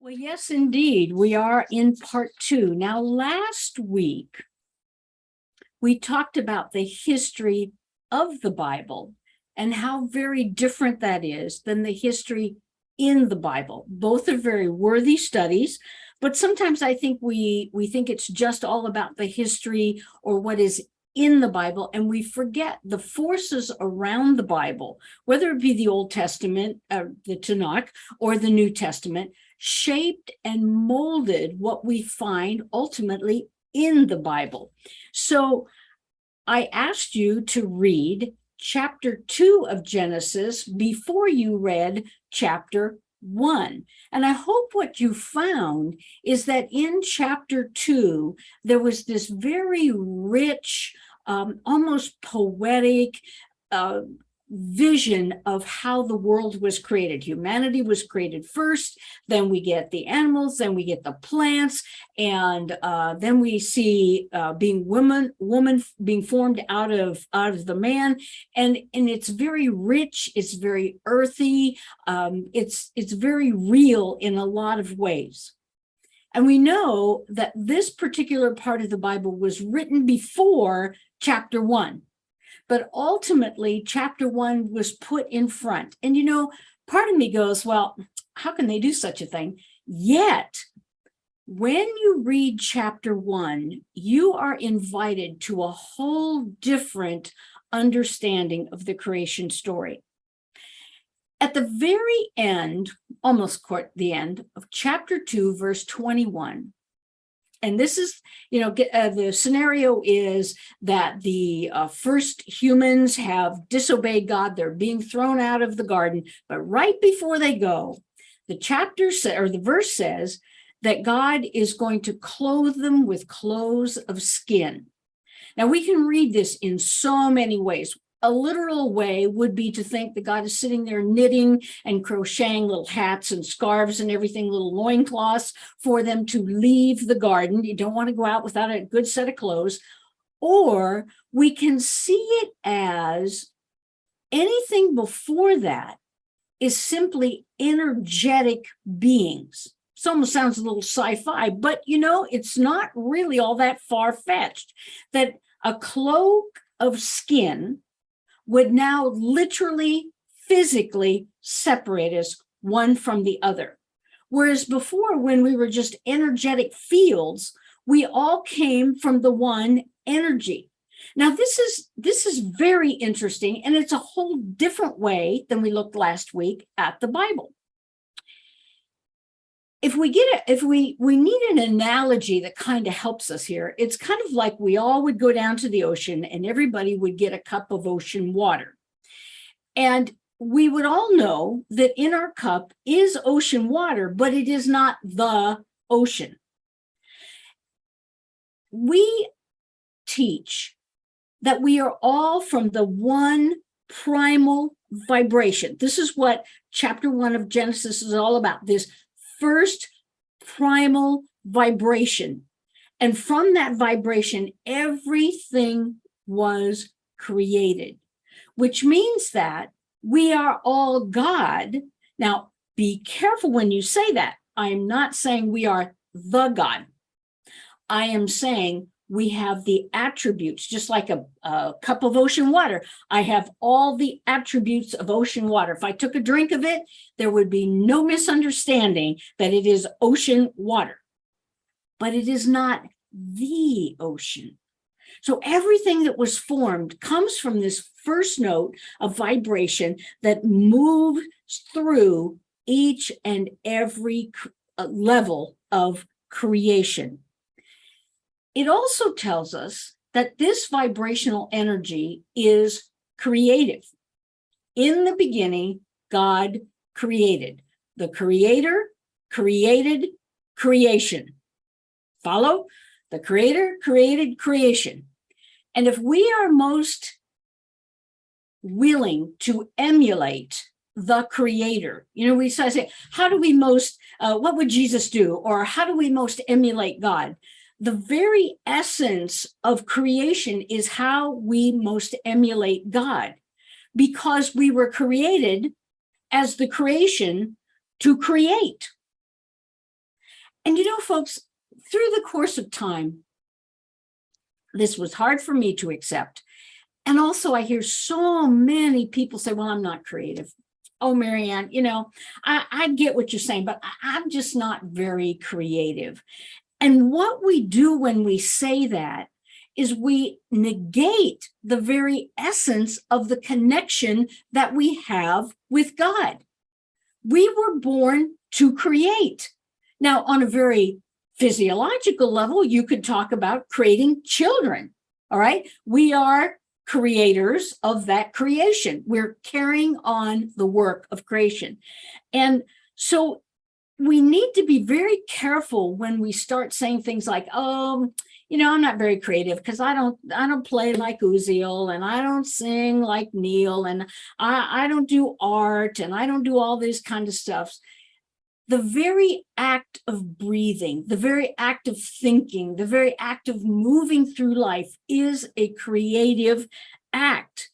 Well, yes, indeed. We are in part two. Now, last week, we talked about the history of the Bible and how very different that is than the history in the Bible. Both are very worthy studies, but sometimes I think we think it's just all about the history or what is in the Bible, and we forget the forces around the Bible, whether it be the Old Testament, the Tanakh, or the New Testament, shaped and molded what we find ultimately in the Bible. So I asked you to read chapter 2 of Genesis before you read chapter 1. And I hope what you found is that in chapter 2, there was this very rich, almost poetic vision of how the world was created. Humanity was created first, then we get the animals, then we get the plants, and then we see woman being formed out of the man, and it's very rich, it's very earthy, it's very real in a lot of ways. And we know that this particular part of the Bible was written before chapter 1. But ultimately, chapter 1 was put in front. And, part of me goes, well, how can they do such a thing? Yet, when you read chapter 1, you are invited to a whole different understanding of the creation story. At the very end, almost the end of chapter 2, verse 21, and this is, the scenario is that the first humans have disobeyed God. They're being thrown out of the garden. But right before they go, the verse says that God is going to clothe them with clothes of skin. Now, we can read this in so many ways. A literal way would be to think that God is sitting there knitting and crocheting little hats and scarves and everything, little loincloths for them to leave the garden. You don't want to go out without a good set of clothes. Or we can see it as anything before that is simply energetic beings. It almost sounds a little sci-fi, but it's not really all that far-fetched. That a cloak of skin would now literally, physically separate us one from the other. Whereas before, when we were just energetic fields, we all came from the one energy. Now, this is very interesting, and it's a whole different way than we looked last week at the Bible. If we need an analogy that kind of helps us here, it's kind of like we all would go down to the ocean and everybody would get a cup of ocean water. And we would all know that in our cup is ocean water, but it is not the ocean. We teach that we are all from the one primal vibration. This is what chapter 1 of Genesis is all about, this first primal vibration. And from that vibration, everything was created, which means that we are all God. Now, be careful when you say that. I am not saying we are the God. I am saying we have the attributes, just like a cup of ocean water. I have all the attributes of ocean water. If I took a drink of it, there would be no misunderstanding that it is ocean water. But it is not the ocean. So everything that was formed comes from this first note of vibration that moves through each and every level of creation. It also tells us that this vibrational energy is creative. In the beginning, God created. The Creator created creation. Follow? The Creator created creation. And if we are most willing to emulate the Creator, we say, how do we what would Jesus do? Or how do we most emulate God? The very essence of creation is how we most emulate God, because we were created as the creation to create. And folks, through the course of time, this was hard for me to accept. And also I hear so many people say, well, I'm not creative. Oh, Marianne, I get what you're saying, but I'm just not very creative. And what we do when we say that is we negate the very essence of the connection that we have with God. We were born to create. Now, on a very physiological level, you could talk about creating children. All right. We are creators of that creation. We're carrying on the work of creation. And so we need to be very careful when we start saying things like, oh, I'm not very creative because I don't play like Uziel, and I don't sing like Neil, and I don't do art, and I don't do all this kind of stuff. The very act of breathing, the very act of thinking, the very act of moving through life is a creative act.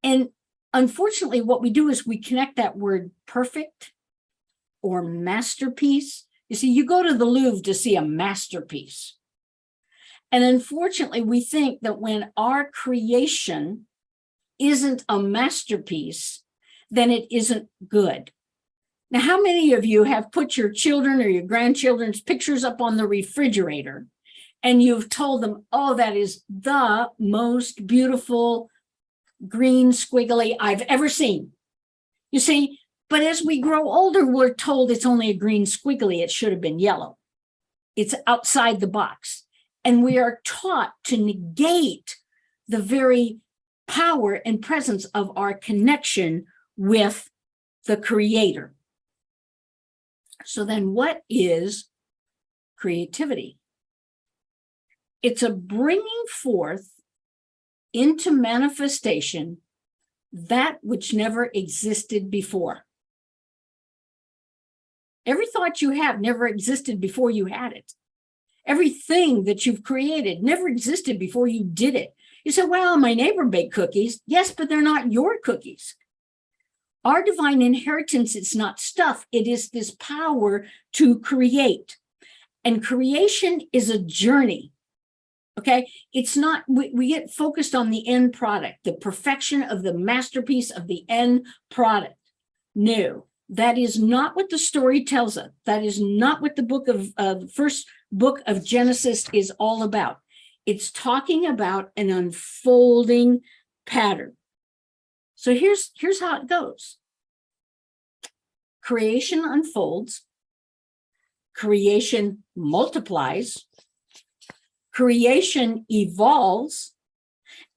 And unfortunately, what we do is we connect that word perfect or masterpiece. You see, you go to the Louvre to see a masterpiece. And unfortunately, we think that when our creation isn't a masterpiece, then it isn't good. Now, how many of you have put your children or your grandchildren's pictures up on the refrigerator and you've told them, oh, that is the most beautiful green squiggly I've ever seen? You see, but as we grow older, we're told it's only a green squiggly. It should have been yellow. It's outside the box. And we are taught to negate the very power and presence of our connection with the Creator. So then what is creativity? It's a bringing forth into manifestation that which never existed before. Every thought you have never existed before you had it. Everything that you've created never existed before you did it. You say, well, my neighbor baked cookies. Yes, but they're not your cookies. Our divine inheritance is not stuff. It is this power to create. And creation is a journey. Okay, it's not, we get focused on the end product, the perfection of the masterpiece of the end product. No, that is not what the story tells us. That is not what the first book of Genesis is all about. It's talking about an unfolding pattern. So here's how it goes. Creation unfolds, creation multiplies, creation evolves,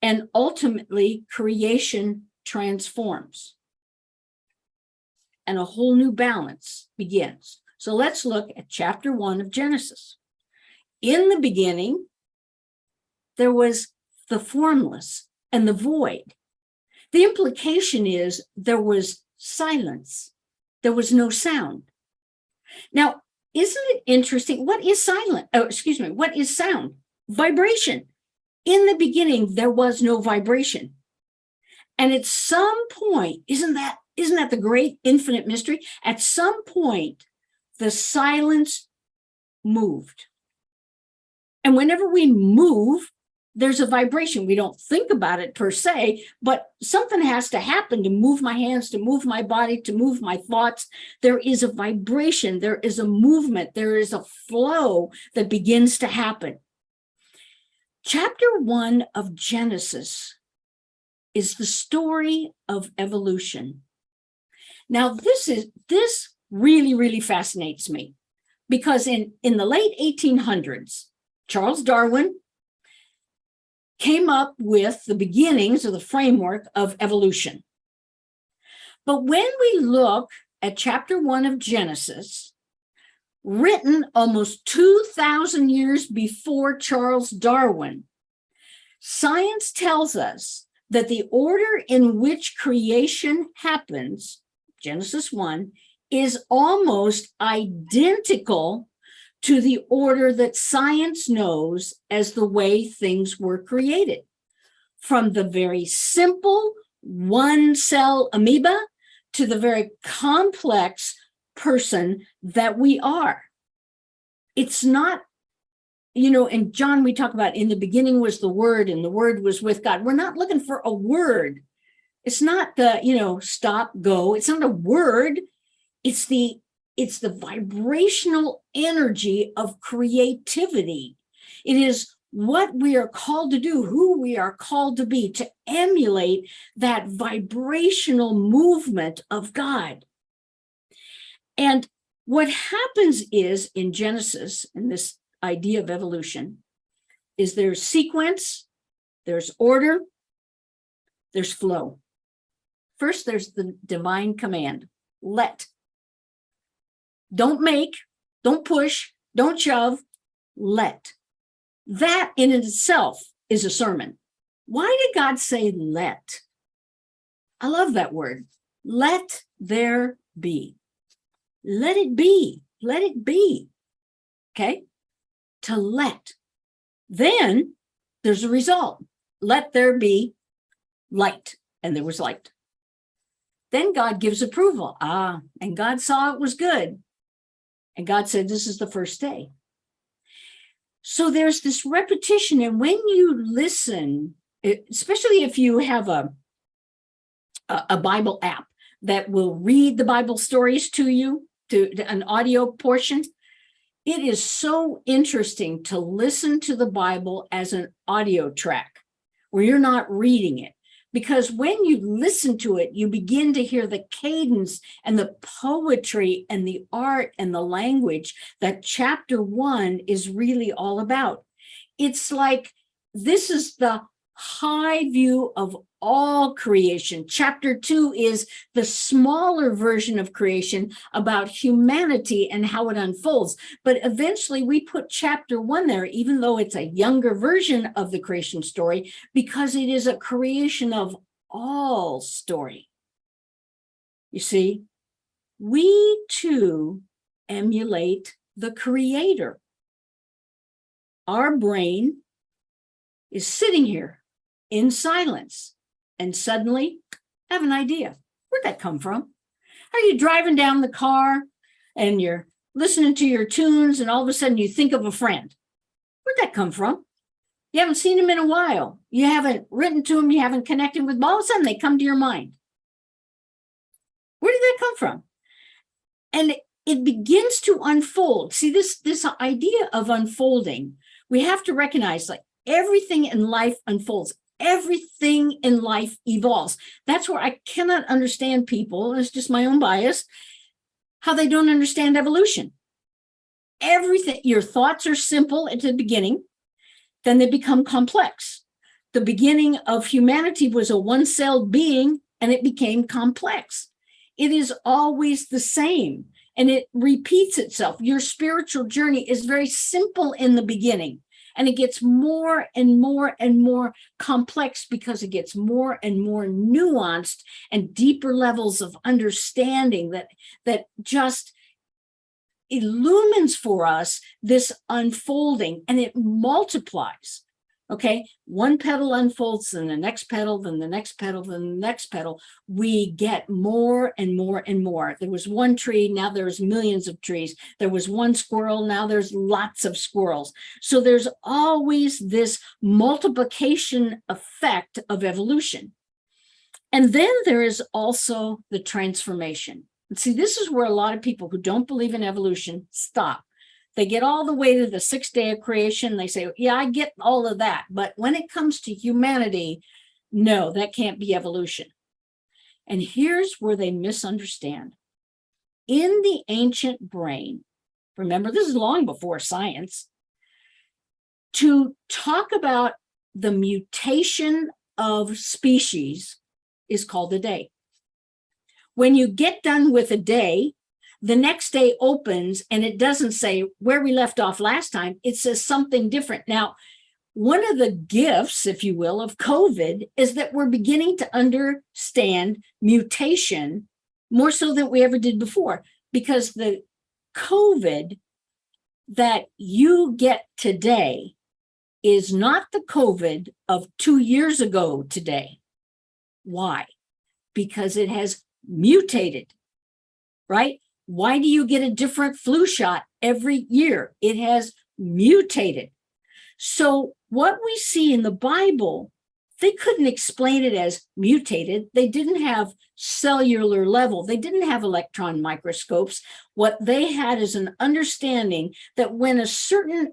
and ultimately creation transforms. And a whole new balance begins. So let's look at chapter 1 of Genesis. In the beginning, there was the formless and the void. The implication is there was silence. There was no sound. Now, isn't it interesting? What is silent? Oh, excuse me. What is sound? Vibration. In the beginning, there was no vibration. And at some point, isn't that the great infinite mystery? At some point, the silence moved. And whenever we move, there's a vibration. We don't think about it per se, but something has to happen to move my hands, to move my body, to move my thoughts. There is a vibration. There is a movement. There is a flow that begins to happen. Chapter 1 of Genesis is the story of evolution. Now, this really, really fascinates me because in the late 1800s, Charles Darwin came up with the beginnings of the framework of evolution. But when we look at chapter 1 of Genesis, written almost 2,000 years before Charles Darwin, science tells us that the order in which creation happens, Genesis 1, is almost identical to the order that science knows as the way things were created. From the very simple one-cell amoeba to the very complex person that we are. It's not, in John, we talk about in the beginning was the Word and the Word was with God. We're not looking for a word. It's not the, stop, go. It's not a word. It's the vibrational energy of creativity. It is what we are called to do, who we are called to be, to emulate that vibrational movement of God. And what happens is in Genesis, in this idea of evolution, is there's sequence, there's order, there's flow. First, there's the divine command, let. Don't make, don't push, don't shove, let. That in itself is a sermon. Why did God say let? I love that word. Let there be. Let it be. Let it be. Okay? To let. Then there's a result. Let there be light. And there was light. Then God gives approval. And God saw it was good. And God said, this is the first day. So there's this repetition. And when you listen, especially if you have a Bible app that will read the Bible stories to you, to an audio portion, it is so interesting to listen to the Bible as an audio track where you're not reading it. Because when you listen to it, you begin to hear the cadence and the poetry and the art and the language that chapter 1 is really all about. It's like this is the high view of all creation. Chapter 2 is the smaller version of creation about humanity and how it unfolds. But eventually we put chapter 1 there, even though it's a younger version of the creation story, because it is a creation of all story. You see, we too emulate the Creator. Our brain is sitting here in silence. And suddenly, I have an idea. Where'd that come from? Are you driving down the car and you're listening to your tunes and all of a sudden you think of a friend? Where'd that come from? You haven't seen them in a while. You haven't written to them. You haven't connected with them. All of a sudden they come to your mind. Where did that come from? And it begins to unfold. See, this idea of unfolding, we have to recognize like everything in life unfolds. Everything in life evolves. That's where I cannot understand people, it's just my own bias, how they don't understand evolution. Everything, your thoughts are simple at the beginning, then they become complex. The beginning of humanity was a one-celled being, and it became complex. It is always the same, and it repeats itself. Your spiritual journey is very simple in the beginning. And it gets more and more and more complex because it gets more and more nuanced and deeper levels of understanding that just illumines for us this unfolding, and it multiplies. Okay, one petal unfolds, then the next petal, then the next petal, then the next petal. We get more and more and more. There was one tree, now there's millions of trees. There was one squirrel, now there's lots of squirrels. So there's always this multiplication effect of evolution. And then there is also the transformation. And see, this is where a lot of people who don't believe in evolution stop. They get all the way to the 6th day of creation. They say, yeah, I get all of that. But when it comes to humanity, no, that can't be evolution. And here's where they misunderstand. In the ancient brain, remember, this is long before science, to talk about the mutation of species is called a day. When you get done with a day, the next day opens and it doesn't say where we left off last time. It says something different. Now, one of the gifts, if you will, of COVID is that we're beginning to understand mutation more so than we ever did before, because the COVID that you get today is not the COVID of 2 years ago today. Why? Because it has mutated, right? Why do you get a different flu shot every year. It has mutated. So what we see in the Bible, they couldn't explain it as mutated. They didn't have cellular level. They didn't have electron microscopes. What they had is an understanding that when a certain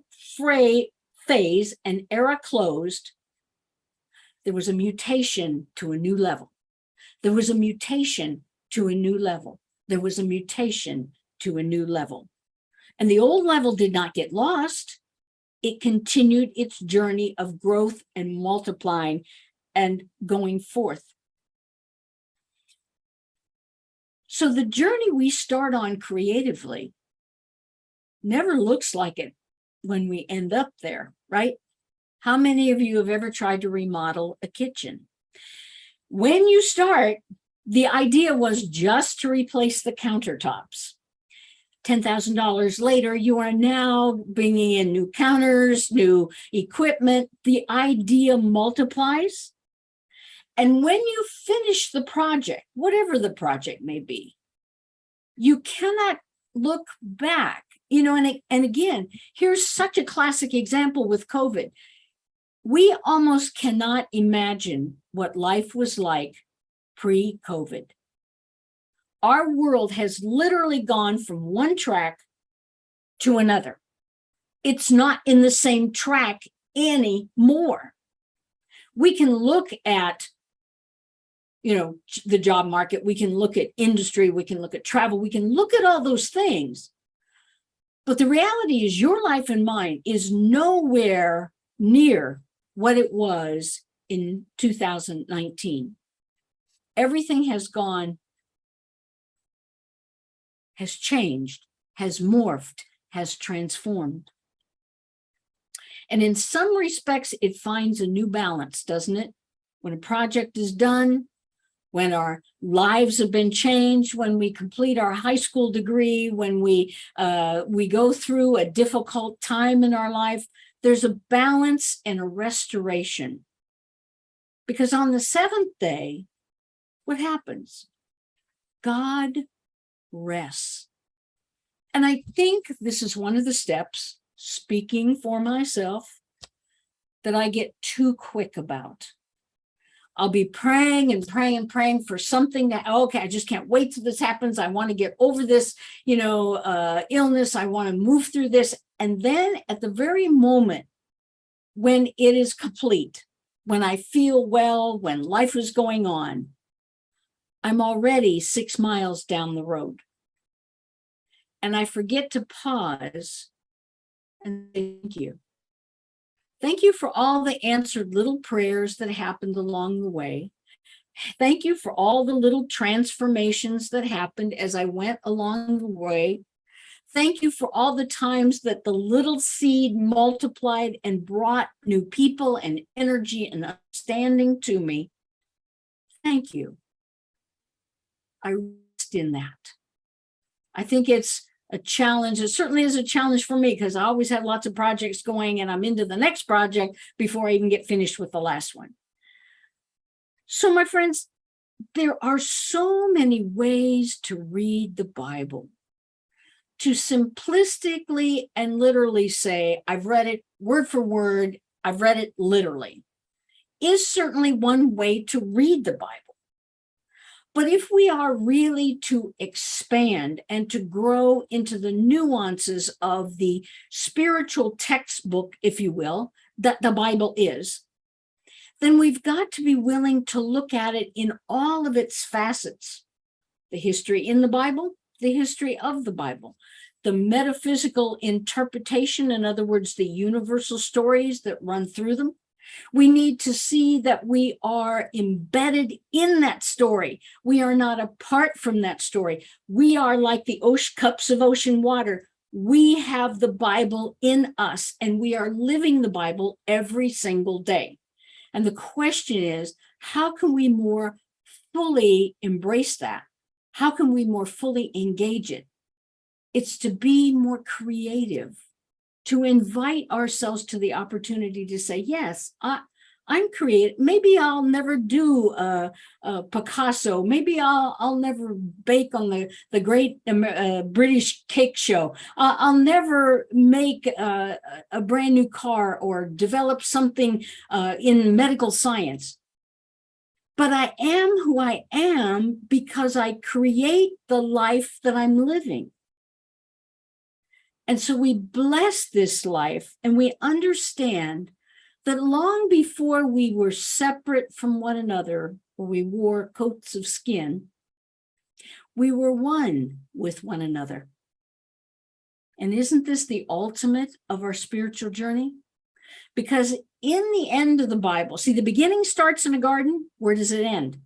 phase and era closed, there was a mutation to a new level. There was a mutation to a new level. There was a mutation to a new level. And the old level did not get lost. It continued its journey of growth and multiplying and going forth. So the journey we start on creatively never looks like it when we end up there, right? How many of you have ever tried to remodel a kitchen? When you start, the idea was just to replace the countertops. $10,000 later, you are now bringing in new counters, new equipment. The idea multiplies. And when you finish the project, whatever the project may be, you cannot look back. You know, and again, here's such a classic example with COVID. We almost cannot imagine what life was like pre-COVID. Our world has literally gone from one track to another. It's not in the same track anymore. We can look at, the job market. We can look at industry. We can look at travel. We can look at all those things. But the reality is your life and mine is nowhere near what it was in 2019. Everything has changed, has morphed, has transformed. And in some respects, it finds a new balance, doesn't it? When a project is done, when our lives have been changed, when we complete our high school degree, when we go through a difficult time in our life, there's a balance and a restoration. Because on the seventh day, what happens? God rests. And I think this is one of the steps, speaking for myself, that I get too quick about. I'll be praying and praying and praying for something that, okay, I just can't wait till this happens. I want to get over this, illness. I want to move through this. And then at the very moment when it is complete, when I feel well, when life is going on, I'm already 6 miles down the road. And I forget to pause and thank you. Thank you for all the answered little prayers that happened along the way. Thank you for all the little transformations that happened as I went along the way. Thank you for all the times that the little seed multiplied and brought new people and energy and understanding to me. Thank you. I rest in that. I think it's a challenge. It certainly is a challenge for me because I always have lots of projects going and I'm into the next project before I even get finished with the last one. So my friends, there are so many ways to read the Bible. To simplistically and literally say, I've read it word for word, I've read it literally, is certainly one way to read the Bible. But if we are really to expand and to grow into the nuances of the spiritual textbook, if you will, that the Bible is, then we've got to be willing to look at it in all of its facets. The history in the Bible, the history of the Bible, the metaphysical interpretation, in other words, the universal stories that run through them. We need to see that we are embedded in that story. We are not apart from that story. We are like the cups of ocean water. We have the Bible in us, and we are living the Bible every single day. And the question is, how can we more fully embrace that? How can we more fully engage it? It's to be more creative, to invite ourselves to the opportunity to say, yes, I'm creative. Maybe I'll never do a Picasso. Maybe I'll never bake on the great British cake show. I'll never make a brand new car or develop something in medical science. But I am who I am because I create the life that I'm living. And so we bless this life, and we understand that long before we were separate from one another, or we wore coats of skin, we were one with one another. And isn't this the ultimate of our spiritual journey? Because in the end of the Bible, see, the beginning starts in a garden. Where does it end?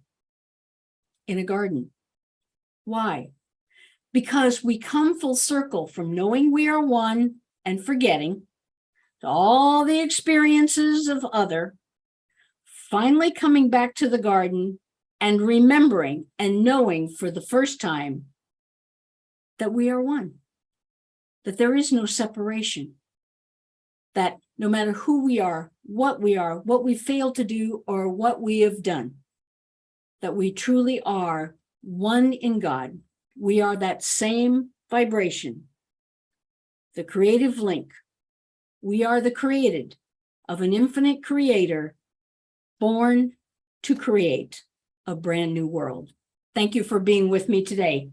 In a garden. Why? Because we come full circle from knowing we are one and forgetting to all the experiences of other, finally coming back to the garden and remembering and knowing for the first time that we are one, that there is no separation, that no matter who we are, what we failed to do, or what we have done, that we truly are one in God. We are that same vibration, the creative link. We are the created of an infinite creator born to create a brand new world. Thank you for being with me today.